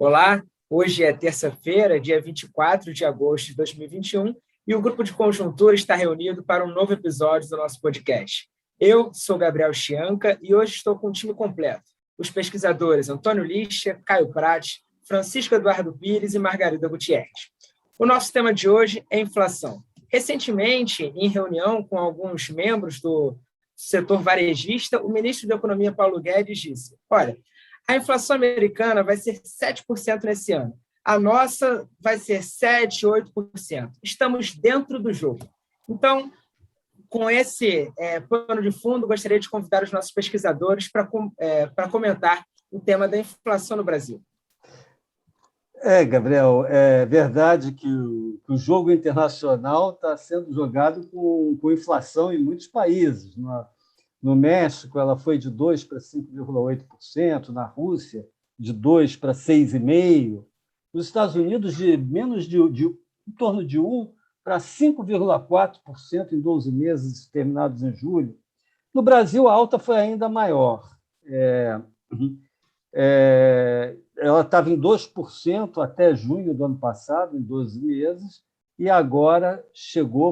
Olá, hoje é terça-feira, dia 24 de agosto de 2021, e o Grupo de Conjuntura está reunido para um novo episódio do nosso podcast. Eu sou Gabriel Chianca e hoje estou com o time completo. Os pesquisadores Antônio Lixa, Caio Prates, Francisco Eduardo Pires e Margarida Gutierrez. O nosso tema de hoje é inflação. Recentemente, em reunião com alguns membros do setor varejista, o ministro da Economia, Paulo Guedes, disse: olha, a inflação americana vai ser 7% nesse ano. A nossa vai ser 7%, 8%. Estamos dentro do jogo. Então, com esse pano de fundo, gostaria de convidar os nossos pesquisadores para comentar o tema da inflação no Brasil. Gabriel, é verdade que o jogo internacional está sendo jogado com inflação em muitos países. No México, ela foi de 2% para 5,8%, na Rússia, de 2% para 6,5%, nos Estados Unidos, de em torno de 1% para 5,4% em 12 meses terminados em julho. No Brasil, a alta foi ainda maior. Ela estava em 2% até junho do ano passado, em 12 meses, e agora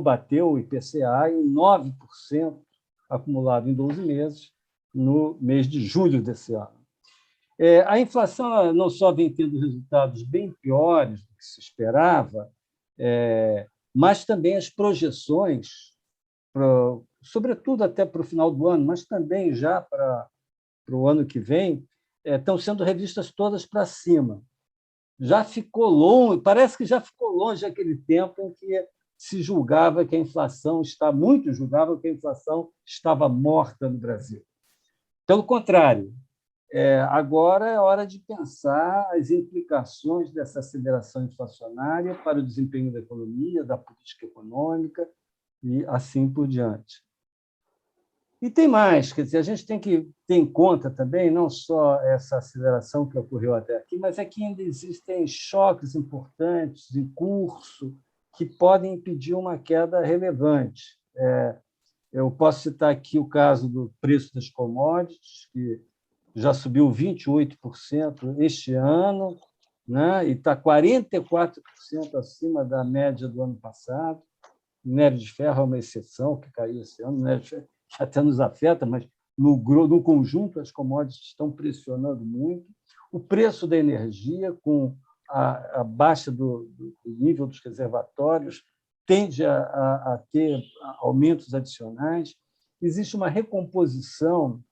bateu o IPCA em 9% acumulado em 12 meses, no mês de julho desse ano. A inflação não só vem tendo resultados bem piores do que se esperava, mas também as projeções, sobretudo até para o final do ano, mas também já para o ano que vem, estão sendo revistas todas para cima. Já ficou longe, parece que já ficou longe aquele tempo em que se julgava que a inflação estava morta no Brasil. Pelo contrário, agora é hora de pensar as implicações dessa aceleração inflacionária para o desempenho da economia, da política econômica e assim por diante. E tem mais, quer dizer, a gente tem que ter em conta também não só essa aceleração que ocorreu até aqui, mas é que ainda existem choques importantes em curso que podem impedir uma queda relevante. Eu posso citar aqui o caso do preço das commodities, que já subiu 28% este ano, né? E está 44% acima da média do ano passado. O minério de ferro é uma exceção, que caiu esse ano, o minério de ferro até nos afeta, mas no conjunto as commodities estão pressionando muito. O preço da energia, com a baixa do nível dos reservatórios, tende a ter aumentos adicionais. Existe uma recomposição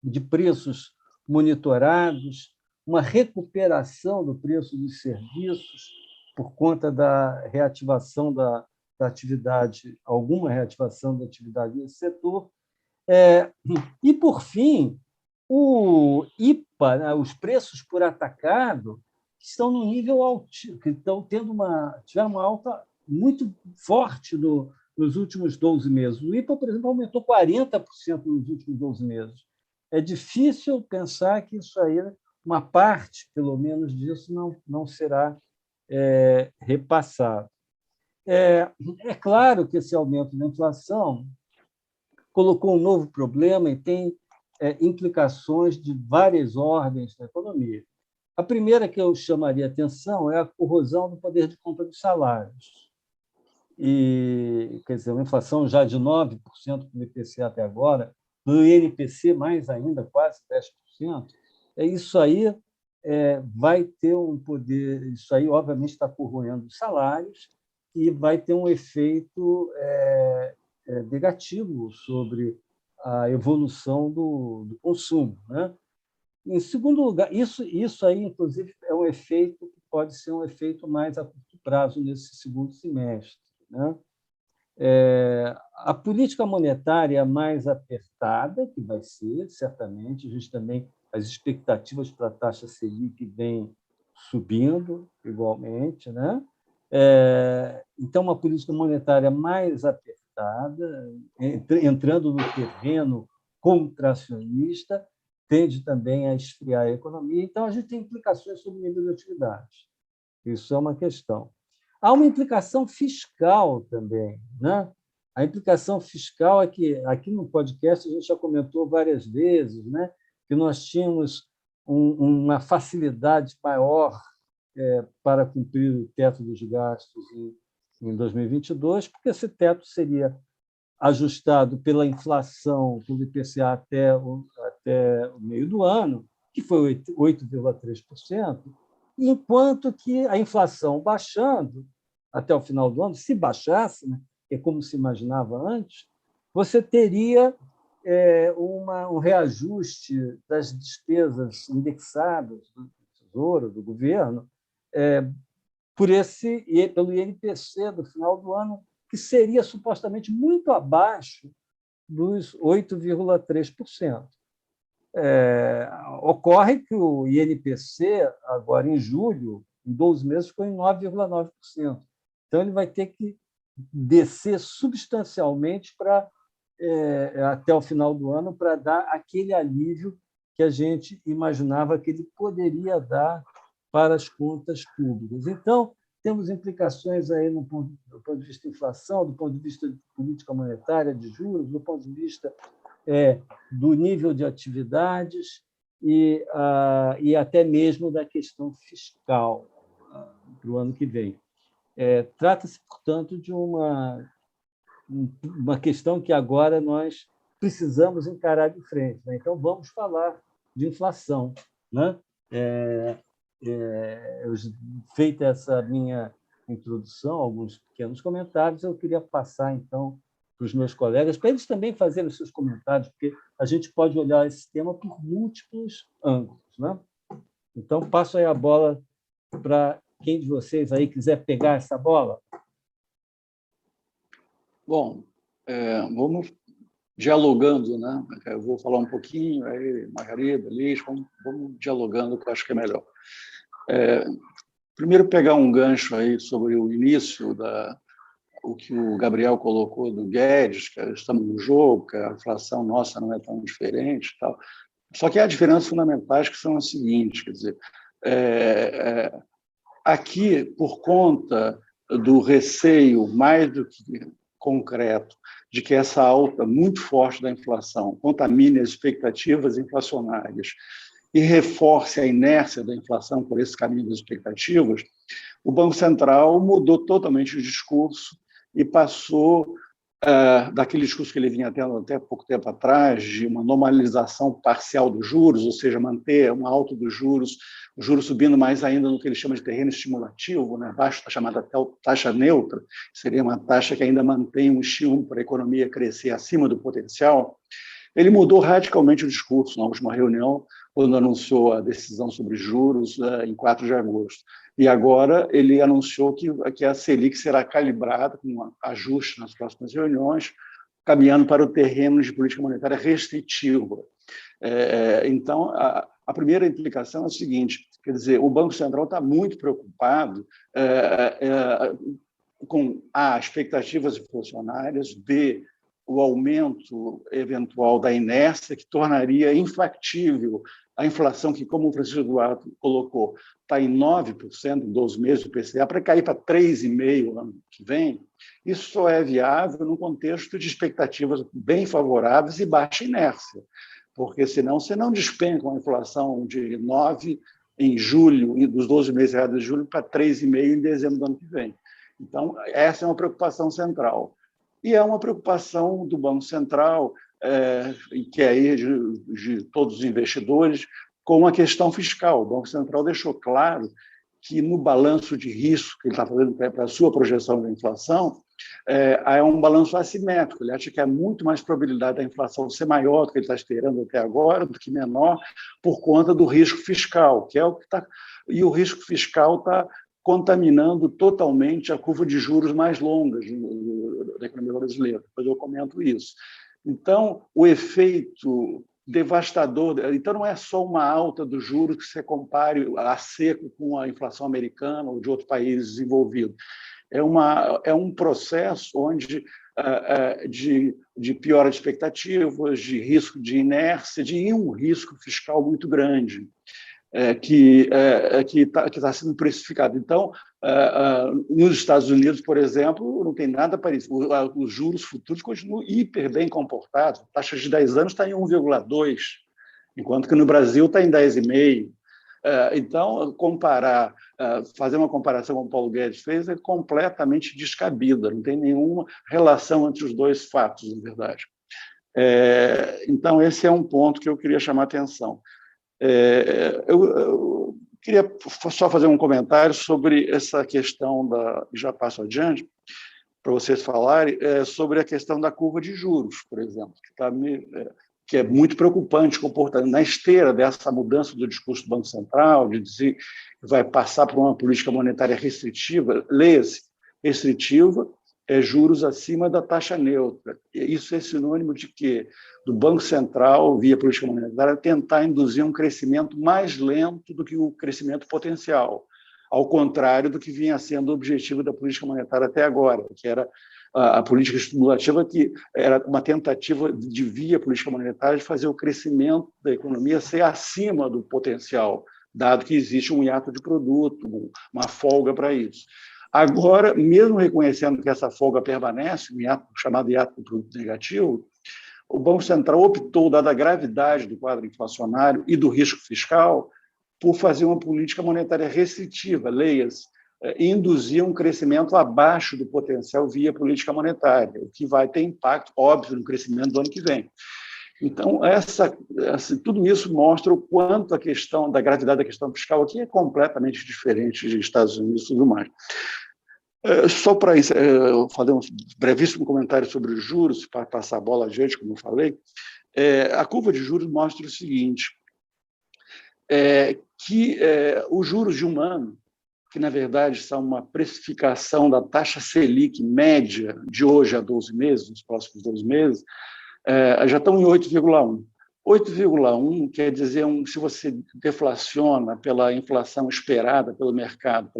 de preços monitorados, uma recuperação do preço dos serviços por conta da reativação da atividade, alguma reativação da atividade nesse setor. E, por fim, o IPA, né, os preços por atacado, estão no nível alto, que estão tiveram uma alta muito forte nos últimos 12 meses. O IPA, por exemplo, aumentou 40% nos últimos 12 meses. É difícil pensar que isso aí, uma parte, pelo menos, disso não será repassado. É claro que esse aumento da inflação colocou um novo problema e tem implicações de várias ordens da economia. A primeira que eu chamaria atenção é a corrosão do poder de compra dos salários. E, quer dizer, uma inflação já de 9% no IPCA até agora, no INPC mais ainda, quase 10%. Isso aí vai ter um poder, isso aí, obviamente, está corroendo os salários e vai ter um efeito negativo sobre a evolução do consumo, né? Em segundo lugar, isso aí, inclusive, é um efeito que pode ser um efeito mais a curto prazo nesse segundo semestre, né? A política monetária mais apertada, que vai ser, certamente, a gente também, as expectativas para a taxa Selic vêm subindo igualmente, né? Então, uma política monetária mais apertada, entrando no terreno contracionista, tende também a esfriar a economia. Então, a gente tem implicações sobre o nível de atividade. Isso é uma questão. Há uma implicação fiscal também, né? A implicação fiscal é que, aqui no podcast, a gente já comentou várias vezes, né, que nós tínhamos uma facilidade maior para cumprir o teto dos gastos em 2022, porque esse teto seria ajustado pela inflação, pelo IPCA até o meio do ano, que foi 8,3%, enquanto que a inflação baixando até o final do ano, se baixasse, né, é como se imaginava antes, você teria um reajuste das despesas indexadas do Tesouro, do governo, pelo INPC do final do ano, que seria supostamente muito abaixo dos 8,3%. Ocorre que o INPC, agora em julho, em 12 meses, ficou em 9,9%. Então, ele vai ter que descer substancialmente até o final do ano para dar aquele alívio que a gente imaginava que ele poderia dar para as contas públicas. Então, temos implicações aí do ponto de vista de inflação, do ponto de vista de política monetária, de juros, do ponto de vista do nível de atividades e até mesmo da questão fiscal para o ano que vem. Trata-se, portanto, de uma questão que agora nós precisamos encarar de frente, né? Então, vamos falar de inflação, né? Feita essa minha introdução, alguns pequenos comentários, eu queria passar, então, para os meus colegas, para eles também fazerem os seus comentários, porque a gente pode olhar esse tema por múltiplos ângulos, né? Então, passo aí a bola para quem de vocês aí quiser pegar essa bola. Bom, vamos dialogando, né? Eu vou falar um pouquinho, aí Margarida, Liz, vamos dialogando, que eu acho que é melhor. Primeiro, pegar um gancho aí sobre o início o que o Gabriel colocou do Guedes, que estamos no jogo, que a inflação nossa não é tão diferente, tal. Só que há diferenças fundamentais que são as seguintes, quer dizer, aqui, por conta do receio mais do que concreto de que essa alta muito forte da inflação contamine as expectativas inflacionárias e reforce a inércia da inflação por esse caminho das expectativas, o Banco Central mudou totalmente o discurso e passou daquele discurso que ele vinha tendo até pouco tempo atrás, de uma normalização parcial dos juros, ou seja, manter uma alta dos juros, o juro subindo mais ainda no que ele chama de terreno estimulativo, né, abaixo da chamada taxa neutra, que seria uma taxa que ainda mantém um estímulo para a economia crescer acima do potencial. Ele mudou radicalmente o discurso na última reunião, quando anunciou a decisão sobre juros em 4 de agosto. E agora ele anunciou que a Selic será calibrada com um ajuste nas próximas reuniões, caminhando para o terreno de política monetária restritiva. Então, a primeira implicação é a seguinte, quer dizer, o Banco Central está muito preocupado com expectativas inflacionárias, B, o aumento eventual da inércia, que tornaria infactível a inflação que, como o Francisco Duarte colocou, está em 9% em 12 meses do IPCA, para cair para 3,5% ano que vem. Isso só é viável num contexto de expectativas bem favoráveis e baixa inércia, porque senão você não despenca uma inflação de 9% em julho, e dos 12 meses de julho, para 3,5% em dezembro do ano que vem. Então, essa é uma preocupação central. E é uma preocupação do Banco Central, que é aí de todos os investidores, com a questão fiscal. O Banco Central deixou claro que no balanço de risco que ele está fazendo para a sua projeção da inflação, é um balanço assimétrico. Ele acha que há muito mais probabilidade da inflação ser maior do que ele está esperando até agora, do que menor, por conta do risco fiscal, que é o que está... E o risco fiscal está contaminando totalmente a curva de juros mais longas da economia brasileira. Depois eu comento isso. Então, o efeito devastador... Então, não é só uma alta dos juros que você compare a seco com a inflação americana ou de outros países desenvolvidos. É um processo onde de piora de expectativas, de risco de inércia, de um risco fiscal muito grande. Que está sendo precificado. Então, nos Estados Unidos, por exemplo, não tem nada parecido. Os juros futuros continuam hiper bem comportados. A taxa de 10 anos está em 1,2. enquanto que no Brasil está em 10,5%. Então, fazer uma comparação com o Paulo Guedes fez é completamente descabida, não tem nenhuma relação entre os dois fatos, na verdade. Então, esse é um ponto que eu queria chamar a atenção. Eu queria só fazer um comentário sobre essa questão já passo adiante, para vocês falarem, sobre a questão da curva de juros, por exemplo, que é muito preocupante o comportamento na esteira dessa mudança do discurso do Banco Central, de dizer que vai passar por uma política monetária restritiva, leia-se, restritiva, juros acima da taxa neutra. Isso é sinônimo de que do Banco Central, via política monetária, tentar induzir um crescimento mais lento do que o crescimento potencial, ao contrário do que vinha sendo o objetivo da política monetária até agora, que era a política estimulativa, que era uma tentativa de, via política monetária, de fazer o crescimento da economia ser acima do potencial, dado que existe um hiato de produto, uma folga para isso. Agora, mesmo reconhecendo que essa folga permanece, chamado hiato de produto negativo, o Banco Central optou, dada a gravidade do quadro inflacionário e do risco fiscal, por fazer uma política monetária restritiva, leia-se, induzir um crescimento abaixo do potencial via política monetária, o que vai ter impacto, óbvio, no crescimento do ano que vem. Então, tudo isso mostra o quanto a questão da gravidade da questão fiscal aqui é completamente diferente dos Estados Unidos e tudo mais. Só para fazer um brevíssimo comentário sobre os juros, para passar a bola adiante, como eu falei, a curva de juros mostra o seguinte, que os juros de um ano, que na verdade são uma precificação da taxa Selic média de hoje a 12 meses, nos próximos 12 meses, já estão em 8,1. 8,1 quer dizer, se você deflaciona pela inflação esperada pelo mercado,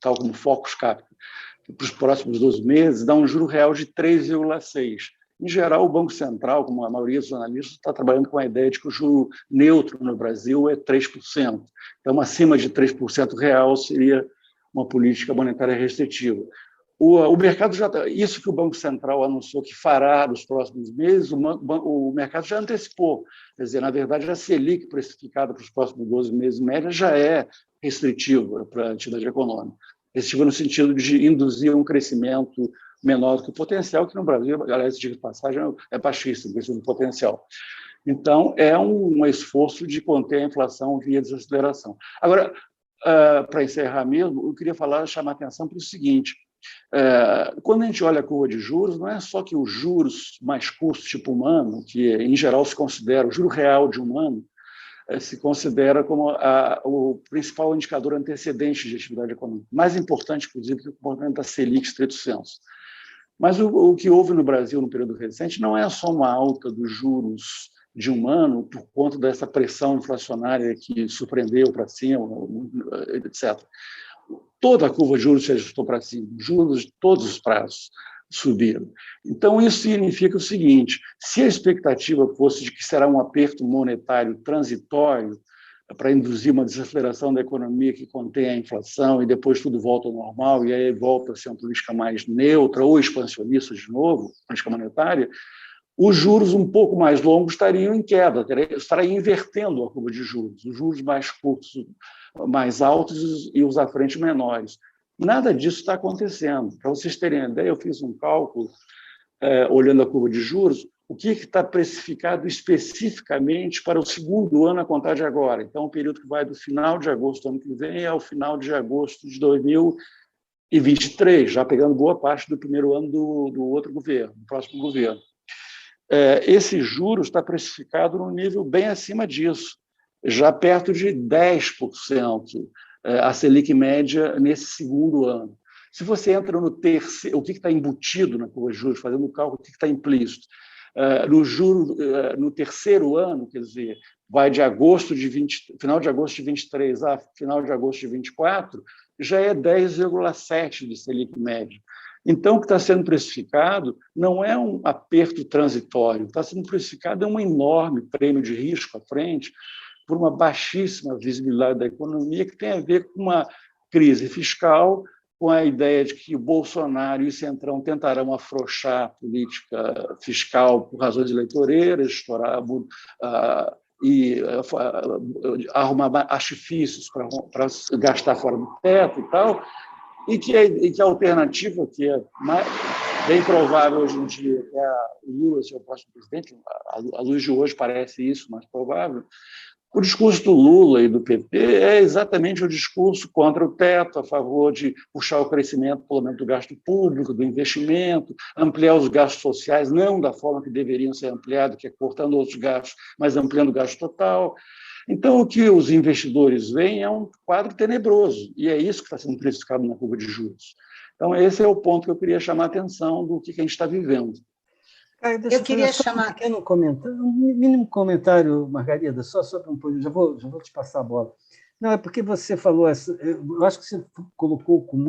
tal como Focus Capital, para os próximos 12 meses, dá um juro real de 3,6. Em geral, o Banco Central, como a maioria dos analistas, está trabalhando com a ideia de que o juro neutro no Brasil é 3%. Então, acima de 3% real seria uma política monetária restritiva. O mercado já isso que o Banco Central anunciou que fará nos próximos meses, o mercado já antecipou. Quer dizer, na verdade, a Selic precificada para os próximos 12 meses média já é restritiva para a atividade econômica. Restritiva no sentido de induzir um crescimento menor do que o potencial, que no Brasil, aliás, de passagem, é baixíssimo, o crescimento potencial. Então, é um esforço de conter a inflação via desaceleração. Agora, para encerrar mesmo, eu queria chamar a atenção para o seguinte, quando a gente olha a curva de juros, não é só que os juros mais curtos, tipo um ano, que em geral se considera o juro real de um ano, se considera como o principal indicador antecedente de atividade econômica, mais importante, inclusive, que o comportamento da Selic, estrito sensu. Mas o que houve no Brasil no período recente não é só uma alta dos juros de um ano por conta dessa pressão inflacionária que surpreendeu para cima, etc. Toda a curva de juros se ajustou para cima, juros de todos os prazos subiram. Então, isso significa o seguinte, se a expectativa fosse de que será um aperto monetário transitório para induzir uma desaceleração da economia que contém a inflação e depois tudo volta ao normal e aí volta a ser uma política mais neutra ou expansionista de novo, política monetária, os juros um pouco mais longos estariam em queda, estariam invertendo a curva de juros, os juros mais curtos mais altos e os à frente menores. Nada disso está acontecendo. Para vocês terem ideia, eu fiz um cálculo, olhando a curva de juros, o que está precificado especificamente para o segundo ano a contar de agora. Então, o período que vai do final de agosto do ano que vem ao final de agosto de 2023, já pegando boa parte do primeiro ano do outro governo, do próximo governo. Esse juro está precificado num nível bem acima disso, já perto de 10%, a Selic média nesse segundo ano. Se você entra no terceiro, o que está embutido na curva de juros, fazendo o cálculo, o que está implícito? No terceiro ano, quer dizer, vai de final de agosto de 23 a final de agosto de 24, já é 10,7% de Selic média. Então, o que está sendo precificado não é um aperto transitório, está sendo precificado um enorme prêmio de risco à frente, por uma baixíssima visibilidade da economia, que tem a ver com uma crise fiscal, com a ideia de que o Bolsonaro e o Centrão tentarão afrouxar a política fiscal por razões eleitoreiras, e arrumar artifícios para gastar fora do teto e tal, e que a alternativa, que é bem provável hoje em dia, que é o Lula ser o próximo presidente, a luz de hoje parece isso, mais provável. O discurso do Lula e do PT é exatamente o discurso contra o teto, a favor de puxar o crescimento pelo aumento do gasto público, do investimento, ampliar os gastos sociais, não da forma que deveriam ser ampliados, que é cortando outros gastos, mas ampliando o gasto total. Então, o que os investidores veem é um quadro tenebroso, e é isso que está sendo precificado na curva de juros. Então, esse é o ponto que eu queria chamar a atenção do que a gente está vivendo. Eu queria chamar um pequeno comentário, um mínimo comentário, Margarida, só sobre um pouco, já vou te passar a bola. Não, é porque você falou, eu acho que você colocou com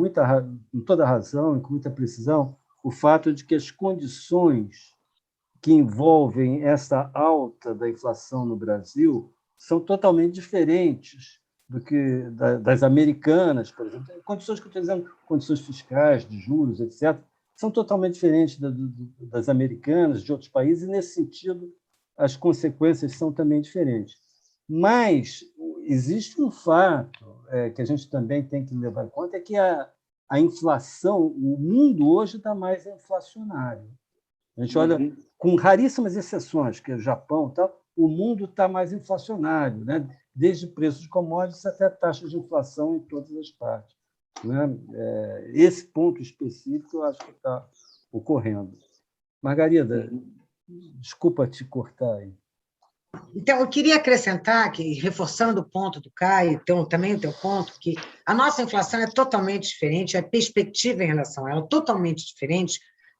toda razão e com muita precisão o fato de que as condições que envolvem essa alta da inflação no Brasil são totalmente diferentes do que das americanas, por exemplo. Condições que eu estou dizendo, condições fiscais, de juros, etc., são totalmente diferentes das americanas, de outros países, e, nesse sentido, as consequências são também diferentes. Mas existe um fato que a gente também tem que levar em conta, é que a inflação, o mundo hoje está mais inflacionário. A gente olha, com raríssimas exceções, que é o Japão, tal, o mundo está mais inflacionário, né? Desde preços de commodities até taxas de inflação em todas as partes. Né? Esse ponto específico eu acho que está ocorrendo. Margarida, desculpa te cortar aí. Então, eu queria acrescentar, que, reforçando o ponto do Caio, então, também o teu ponto, que a nossa inflação é totalmente diferente, a perspectiva em relação a ela é totalmente diferente,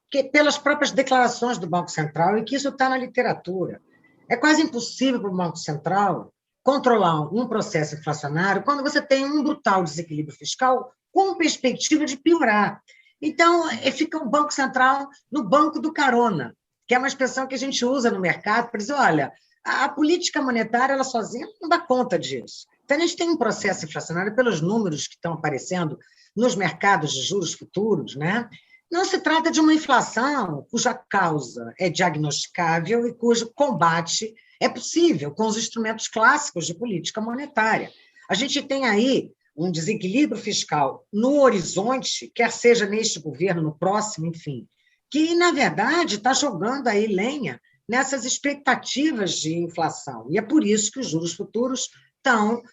que pelas próprias declarações do Banco Central, e que isso está na literatura. É quase impossível para o Banco Central controlar um processo inflacionário quando você tem um brutal desequilíbrio fiscal com perspectiva de piorar. Então, fica o Banco Central no banco do carona, que é uma expressão que a gente usa no mercado para dizer, olha, a política monetária ela sozinha não dá conta disso. Então, a gente tem um processo inflacionário pelos números que estão aparecendo nos mercados de juros futuros, né? Não se trata de uma inflação cuja causa é diagnosticável e cujo combate é possível com os instrumentos clássicos de política monetária. A gente tem aí um desequilíbrio fiscal no horizonte, quer seja neste governo, no próximo, enfim, que, na verdade, está jogando aí lenha nessas expectativas de inflação. E é por isso que os juros futuros estão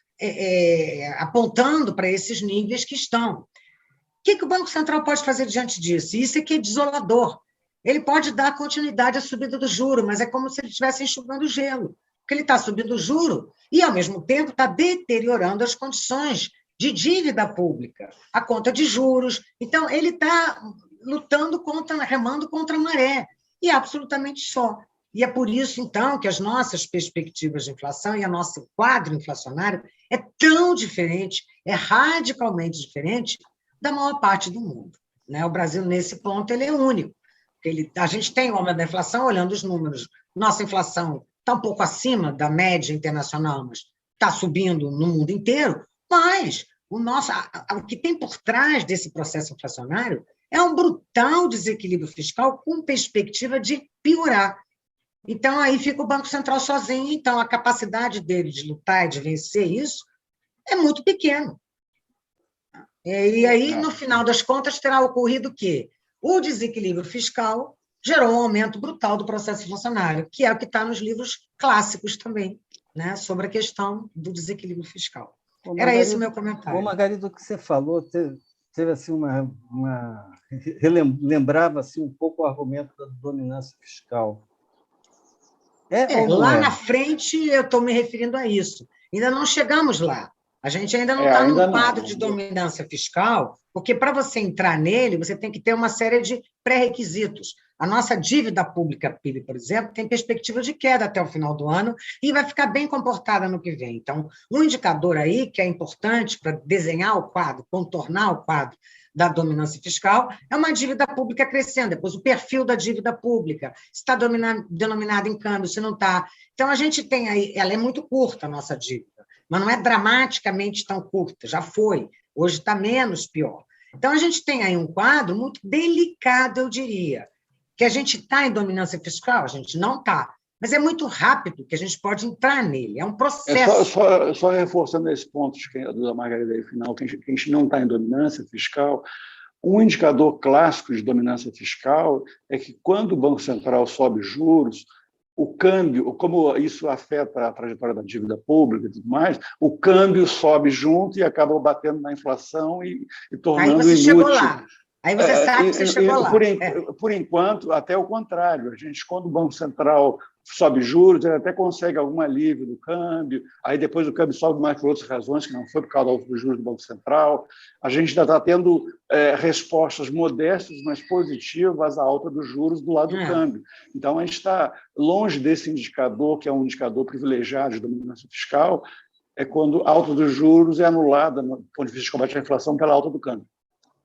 apontando para esses níveis que estão. O que o Banco Central pode fazer diante disso? Isso é que é desolador. Ele pode dar continuidade à subida do juro, mas é como se ele estivesse enxugando gelo, porque ele está subindo o juro e, ao mesmo tempo, está deteriorando as condições de dívida pública, a conta de juros. Então, ele está lutando remando contra a maré, e é absolutamente só. E é por isso, então, que as nossas perspectivas de inflação e o nosso quadro inflacionário é tão diferente, é radicalmente diferente da maior parte do mundo. Né? O Brasil, nesse ponto, ele é único. A gente tem o aumento da inflação, olhando os números. Nossa inflação está um pouco acima da média internacional, mas está subindo no mundo inteiro, mas o que tem por trás desse processo inflacionário é um brutal desequilíbrio fiscal com perspectiva de piorar. Então, aí fica o Banco Central sozinho, então a capacidade dele de lutar e de vencer isso é muito pequena. E aí, no final das contas, terá ocorrido o quê? O desequilíbrio fiscal gerou um aumento brutal do processo inflacionário, que é o que está nos livros clássicos também, né, sobre a questão do desequilíbrio fiscal. Era esse o meu comentário. Margarida, o que você falou teve assim, lembrava assim, um pouco o argumento da dominância fiscal. Lá na frente, eu estou me referindo a isso. Ainda não chegamos lá. A gente ainda não está num quadro de dominância fiscal, porque para você entrar nele, você tem que ter uma série de pré-requisitos. A nossa dívida pública, PIB, por exemplo, tem perspectiva de queda até o final do ano e vai ficar bem comportada no que vem. Então, um indicador aí que é importante para desenhar o quadro, contornar o quadro da dominância fiscal, é uma dívida pública crescendo. Depois, o perfil da dívida pública, se está denominada em câmbio, se não está. Então, a gente tem aí, ela é muito curta, a nossa dívida, mas não é dramaticamente tão curta, já foi. Hoje está menos pior. Então, a gente tem aí um quadro muito delicado, eu diria. Que a gente está em dominância fiscal? A gente não está. mas é muito rápido que a gente pode entrar nele, é um É processo. só reforçando esse ponto da Margarida aí, final, que a gente não está em dominância fiscal. Um indicador clássico de dominância fiscal é que, quando o Banco Central sobe juros, o câmbio, como isso afeta a trajetória da dívida pública e tudo mais, o câmbio sobe junto e acaba batendo na inflação e Aí tornando você chegou inútil. lá. Aí você sabe que você chegou lá. Por enquanto, até o contrário. A gente, quando o Banco Central sobe juros, ele até consegue algum alívio do câmbio, aí depois o câmbio sobe mais por outras razões, que não foi por causa dos juros do Banco Central. A gente ainda está tendo respostas modestas, mas positivas à alta dos juros do lado do câmbio. Então, a gente está longe desse indicador, que é um indicador privilegiado de dominância fiscal, é quando a alta dos juros é anulada, do ponto de vista de combate à inflação, pela alta do câmbio.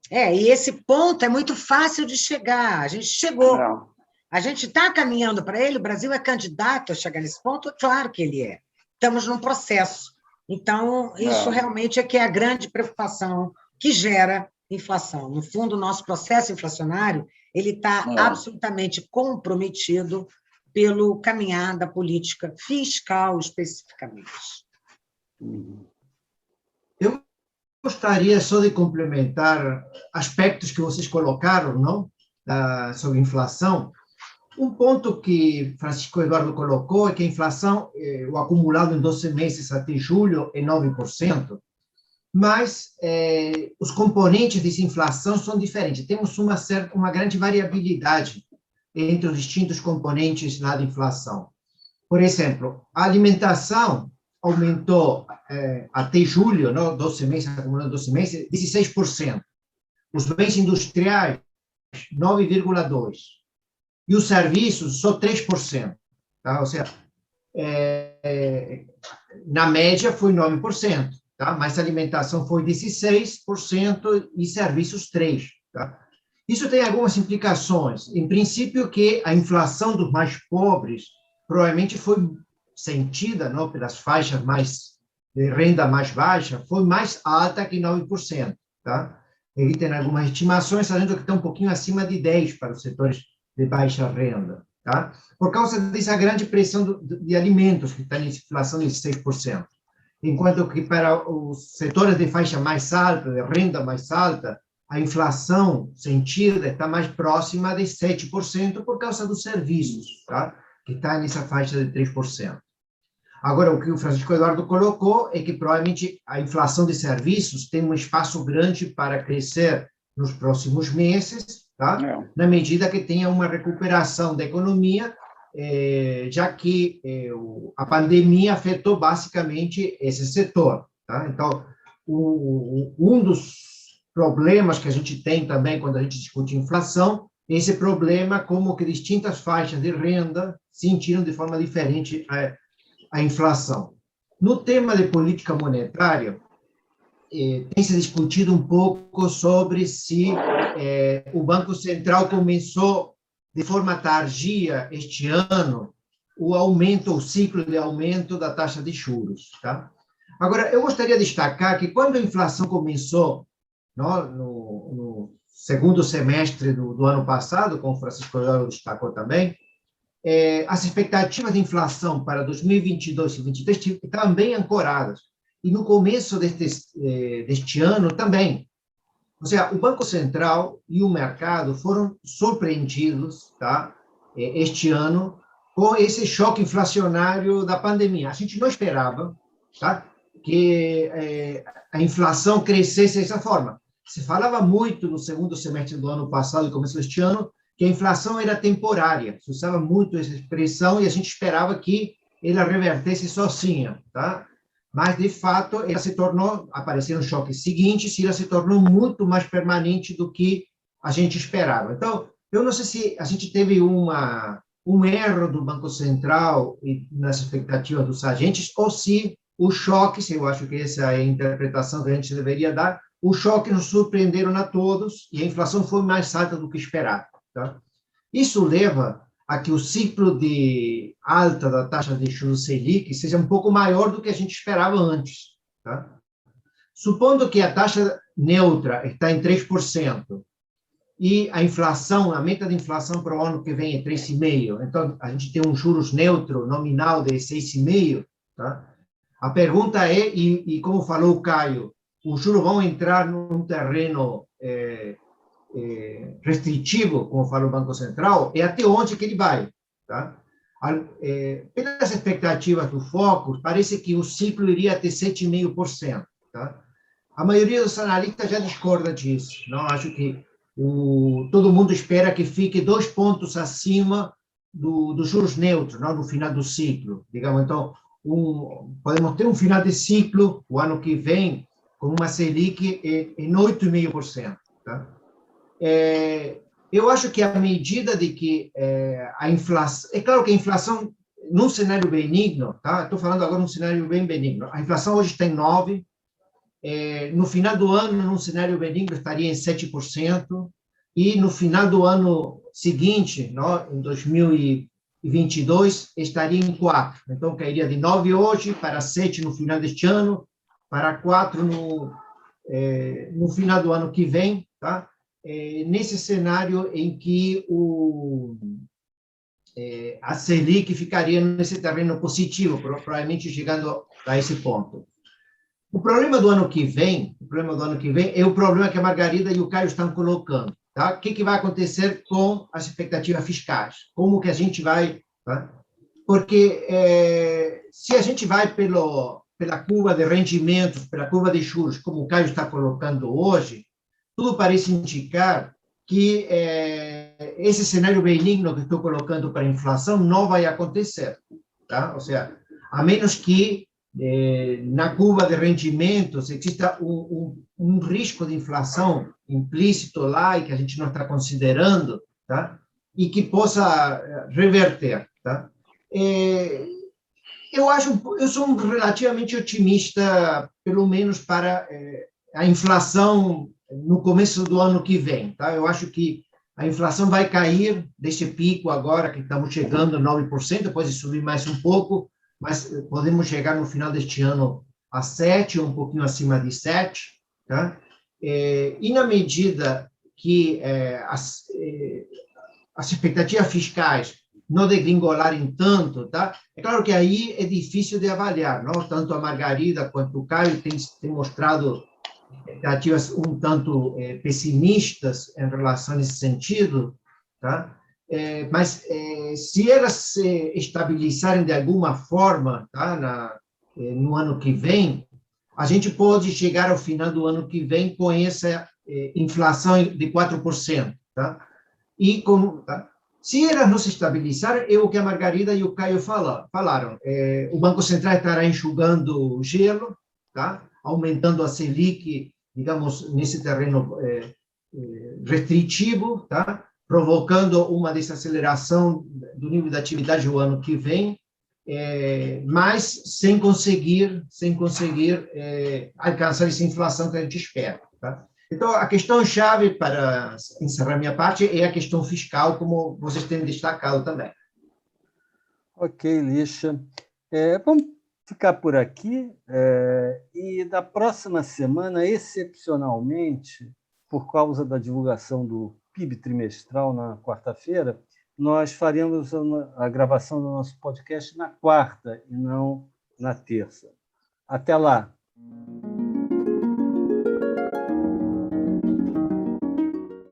E esse ponto é muito fácil de chegar. A gente chegou. A gente está caminhando para ele, o Brasil é candidato a chegar nesse ponto, é claro que ele é. Estamos num processo. Então, isso realmente é que é a grande preocupação que gera inflação. No fundo, o nosso processo inflacionário ele está absolutamente comprometido pelo caminhar da política fiscal, especificamente. Eu gostaria só de complementar aspectos que vocês colocaram, não? Sobre inflação. Um ponto que Francisco Eduardo colocou é que a inflação, o acumulado em 12 meses até julho, é 9%, mas os componentes dessa inflação são diferentes. Temos uma grande variabilidade entre os distintos componentes lá da inflação. Por exemplo, a alimentação aumentou até julho, não, 12 meses, acumulando 12 meses, 16%. Os bens industriais, 9,2%. E os serviços, só 3%. Tá? Ou seja, na média foi 9%, tá? Mas a alimentação foi 16% e serviços 3%. Tá? Isso tem algumas implicações. Em princípio, que a inflação dos mais pobres provavelmente foi sentida, não, pelas faixas de renda mais baixa, foi mais alta que 9%. Tá? Ele tem algumas estimações, sabendo que está um pouquinho acima de 10% para os setores de baixa renda, tá? Por causa dessa grande pressão de alimentos, que está em inflação de 6%. Enquanto que para os setores de faixa mais alta, de renda mais alta, a inflação sentida está mais próxima de 7% por causa dos serviços, tá? Que está nessa faixa de 3%. Agora, o que o Francisco Eduardo colocou é que provavelmente a inflação de serviços tem um espaço grande para crescer nos próximos meses, tá? Na medida que tenha uma recuperação da economia, já que a pandemia afetou basicamente esse setor. Tá? Então, um dos problemas que a gente tem também quando a gente discute inflação é esse problema como que distintas faixas de renda sentiram de forma diferente a inflação. No tema de política monetária, tem se discutido um pouco sobre se o Banco Central começou de forma tardia este ano o ciclo de aumento da taxa de juros. Tá? Agora, eu gostaria de destacar que quando a inflação começou no segundo semestre do ano passado, como o Francisco Eduardo destacou também, as expectativas de inflação para 2022 e 2023 estavam bem ancoradas. E no começo deste ano também. Ou seja, o Banco Central e o mercado foram surpreendidos, tá, este ano com esse choque inflacionário da pandemia. A gente não esperava, tá, que a inflação crescesse dessa forma. Se falava muito no segundo semestre do ano passado e começo deste ano que a inflação era temporária. Se usava muito essa expressão e a gente esperava que ela revertesse sozinha, tá? Mas, de fato, apareceram choques seguintes e ela se tornou muito mais permanente do que a gente esperava. Então, eu não sei se a gente teve um erro do Banco Central nas expectativas dos agentes, ou se os choques, eu acho que essa é a interpretação que a gente deveria dar, os choques nos surpreenderam a todos e a inflação foi mais alta do que esperado. Tá? Isso leva a que o ciclo de alta da taxa de juros Selic seja um pouco maior do que a gente esperava antes. Tá? Supondo que a taxa neutra está em 3% e a inflação, a meta de inflação para o ano que vem é 3,5%. Então, a gente tem um juros neutro nominal de 6,5%. Tá? A pergunta é, e como falou o Caio, os juros vão entrar num terreno restritivo, como falou o Banco Central, é até onde que ele vai. Tá? Pelas expectativas do Focus, parece que o ciclo iria até 7,5%. Tá? A maioria dos analistas já discorda disso. Não acho que todo mundo espera que fique 2 pontos acima dos juros neutros, não, no final do ciclo. Digamos, então, podemos ter um final de ciclo o ano que vem com uma Selic em 8,5%. Tá? Eu acho que à medida de que a inflação... É claro que a inflação, num cenário benigno, tá? Estou falando agora num cenário bem benigno, a inflação hoje está em 9%, no final do ano, num cenário benigno, estaria em 7%, e no final do ano seguinte, em 2022, estaria em 4%. Então, cairia de 9% hoje para 7% no final deste ano, para 4% no final do ano que vem, tá? Nesse cenário em que a Selic ficaria nesse terreno positivo, provavelmente chegando a esse ponto. O problema do ano que vem é o problema que a Margarida e o Caio estão colocando. Tá? O que vai acontecer com as expectativas fiscais? Como que a gente vai... Tá? Porque se a gente vai pela curva de rendimentos, pela curva de juros, como o Caio está colocando hoje, tudo parece indicar que esse cenário benigno que estou colocando para a inflação não vai acontecer. Tá? Ou seja, a menos que na curva de rendimentos exista um risco de inflação implícito lá e que a gente não está considerando, tá? E que possa reverter. Tá? Eu sou relativamente otimista, pelo menos para a inflação no começo do ano que vem. Tá? Eu acho que a inflação vai cair deste pico agora, que estamos chegando a 9%, pode subir mais um pouco, mas podemos chegar no final deste ano a 7%, ou um pouquinho acima de 7%. Tá? E na medida que as expectativas fiscais não degringolarem tanto, tá? É claro que aí é difícil de avaliar, não? Tanto a Margarida quanto o Caio têm mostrado expectativas um tanto pessimistas em relação a esse sentido, tá? Mas se elas se estabilizarem de alguma forma, tá? No ano que vem, a gente pode chegar ao final do ano que vem com essa inflação de 4%. Tá? E tá? Se elas não se estabilizarem, é o que a Margarida e o Caio falaram. O Banco Central estará enxugando o gelo, tá? Aumentando a Selic, digamos, nesse terreno restritivo, tá? Provocando uma desaceleração do nível de atividade o ano que vem, mas sem conseguir alcançar essa inflação que a gente espera. Tá? Então, a questão-chave, para encerrar minha parte, é a questão fiscal, como vocês têm destacado também. Ok, Lixa. Vamos ficar por aqui. E da próxima semana, excepcionalmente, por causa da divulgação do PIB trimestral na quarta-feira, nós faremos a gravação do nosso podcast na quarta e não na terça. Até lá!